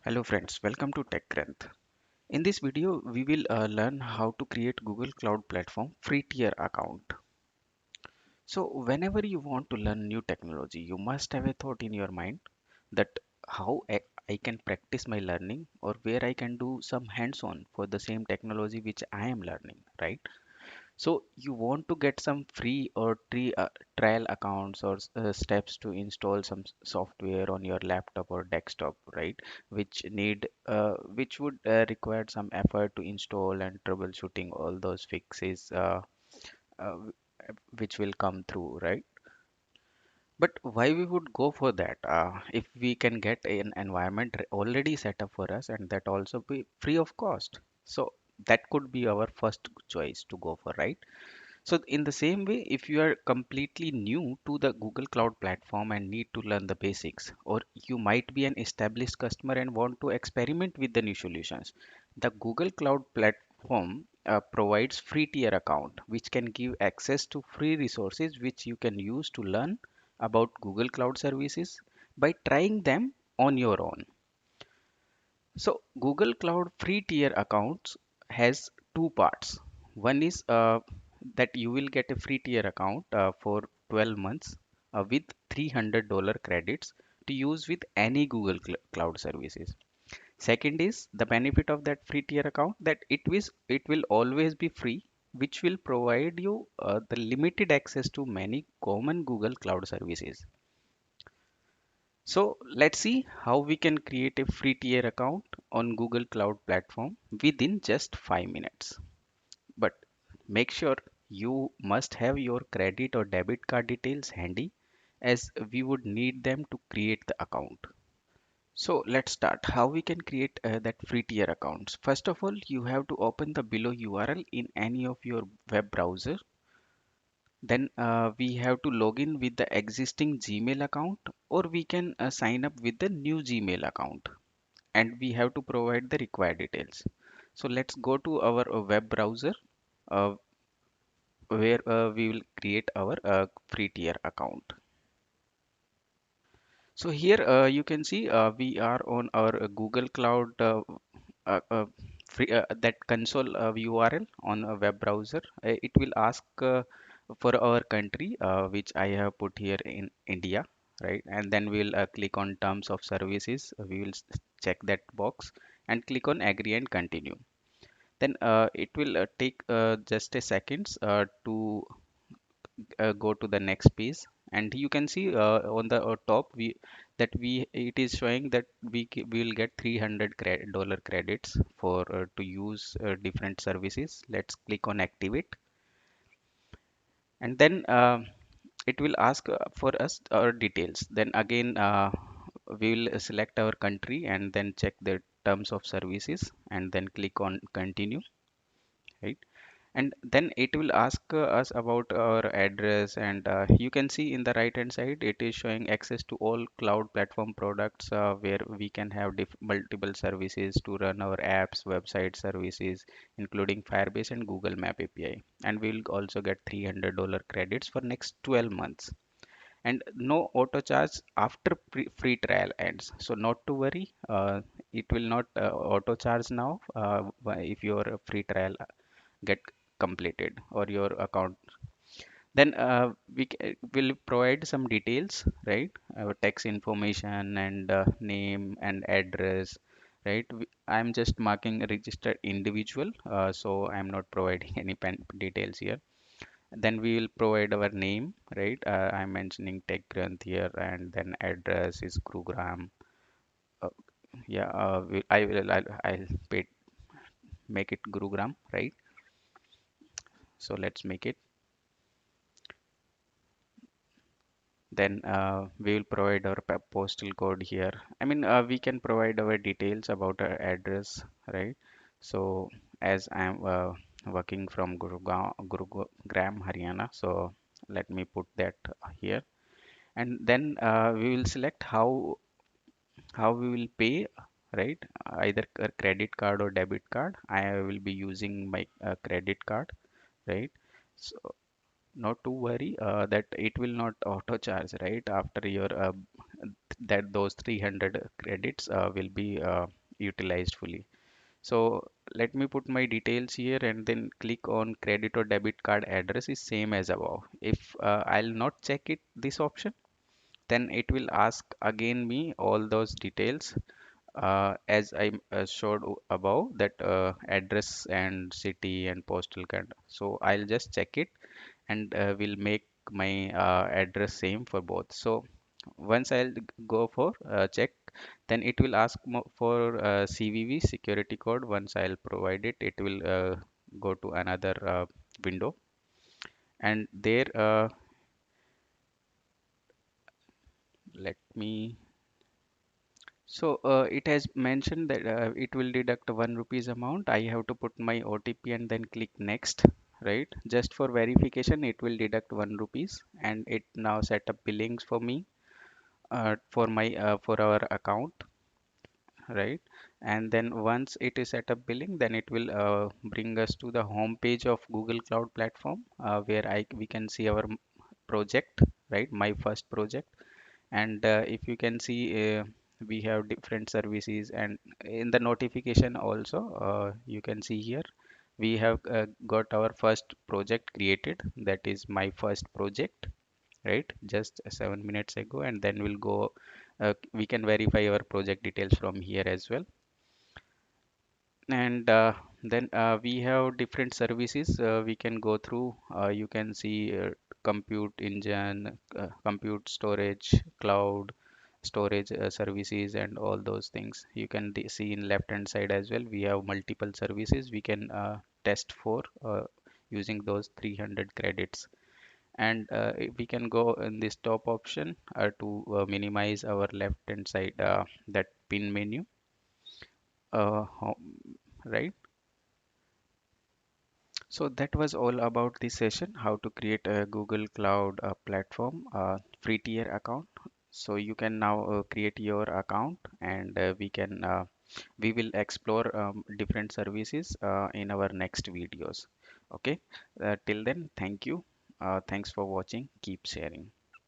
Hello friends, welcome to TechGranth. In this video, we will learn how to create Google Cloud Platform free tier account. So whenever you want to learn new technology, you must have a thought in your mind that how I can practice my learning or where I can do some hands-on for the same technology which I am learning, right? So you want to get some free or trial accounts or steps to install some software on your laptop or desktop, right? Which would require some effort to install and troubleshooting all those fixes uh, which will come through, right? But why we would go for that if we can get an environment already set up for us and that also be free of cost? So that could be our first choice to go for, right? So in the same way, if you are completely new to the Google Cloud platform and need to learn the basics, or you might be an established customer and want to experiment with the new solutions, the Google Cloud platform provides free tier account, which can give access to free resources which you can use to learn about Google Cloud services by trying them on your own. So Google Cloud free tier accounts has two parts. One is that you will get a free tier account for 12 months with $300 credits to use with any Cloud services. Second is the benefit of that free tier account that it will always be free, which will provide you the limited access to many common Google Cloud services. So let's see how we can create a free tier account on Google Cloud Platform within just 5 minutes. But make sure you must have your credit or debit card details handy as we would need them to create the account. So let's start how we can create that free tier accounts. First of all, you have to open the below URL in any of your web browser. Then we have to log in with the existing Gmail account, or we can sign up with the new Gmail account, and we have to provide the required details. So let's go to our web browser uh, where we will create our free tier account. So here you can see we are on our Google Cloud uh, uh, that console URL on a web browser. It will ask for our country, which I have put here in India, right? And then we'll click on terms of services. We will check that box and click on agree and continue. Then it will take just a seconds to go to the next page, and you can see on the top we it is showing that we will get $300 credits for to use different services. Let's click on activate, and then it will ask for us our details. Then again we will select our country and then check the terms of services and then click on continue, right? And then it will ask us about our address, and you can see in the right hand side it is showing access to all cloud platform products where we can have multiple services to run our apps, website services, including Firebase and Google Map API. And we'll also get $300 credits for next 12 months, and no auto charge after free trial ends. So not to worry, it will not auto charge now if your free trial get completed or your account. Then will provide some details, right? Our tax information and name and address, right? I'm just marking a registered individual, so I'm not providing any pen details here. Then we will provide our name, right? I'm mentioning Tech Granth here, and then address is Gurugram. uh, yeah I'll make it Gurugram, right? So let's make it. Then we will provide our postal code here. I mean, we can provide our details about our address, right? So as I'm working from Gurugram, Haryana, so let me put that here. And then we will select how we will pay, right? Either a credit card or debit card. I will be using my credit card, right? So not to worry that it will not auto charge, right, after your that those 300 credits will be utilized fully. So let me put my details here and then click on credit or debit card address is same as above. If I'll not check it this option, then it will ask again me all those details as I showed above, that address and city and postal code. So I'll just check it and will make my address same for both. So once I'll go for check, then it will ask for CVV security code. Once I'll provide it, it will go to another window, and there let me. So it has mentioned that it will deduct 1 rupees amount. I have to put my OTP and then click next, right? Just for verification, it will deduct 1 rupees, and it now set up billings for me for my for our account, right? And then once it is set up billing, then it will bring us to the home page of Google Cloud Platform, where I we can see our project, right? My first project. And if you can see, we have different services, and in the notification also you can see here we have got our first project created, that is my first project, right, just 7 minutes ago. And then we'll go we can verify our project details from here as well. And then we have different services we can go through. You can see compute engine, compute storage, cloud storage services, and all those things. You can see in left hand side as well, we have multiple services we can test for using those 300 credits. And we can go in this top option to minimize our left hand side, that pin menu, right. So that was all about this session, how to create a Google Cloud platform free tier account. So you can now create your account, and we will explore different services in our next videos. Okay, till then, thank you. Thanks for watching. Keep sharing.